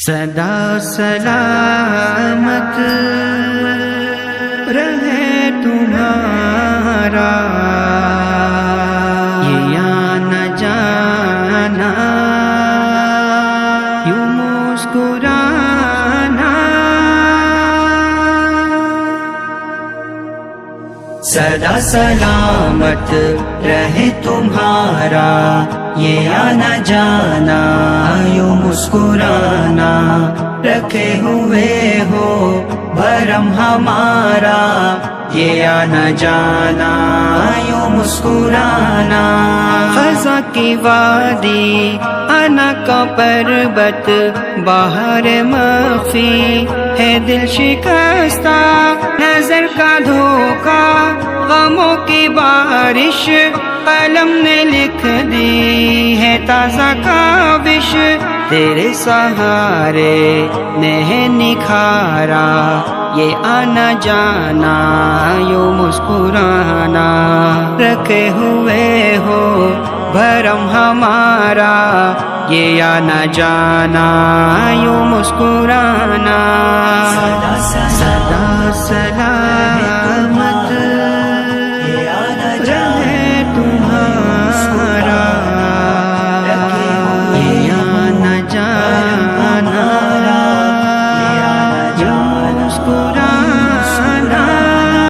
سدا سلامت رہے تمہارا یہ آنا جانا یوں مسکرانا. سدا سلامت رہے تمہارا یہ آنا جانا یوں مسکرانا. رکھے ہوئے ہو بھرم ہمارا یہ آنا جانا یوں مسکرانا. خزاں کی وادی انا کا پربت باہر مخفی ہے دل شکستہ نظر کا دھوکا غموں کی بارش قلم نے لکھ دی ہے تازہ کاوش. تیرے سہارے نے نکھارا یہ آنا جانا یوں مسکرانا. رکھے ہوئے ہو بھرم ہمارا یہ آنا جانا یوں مسکرانا.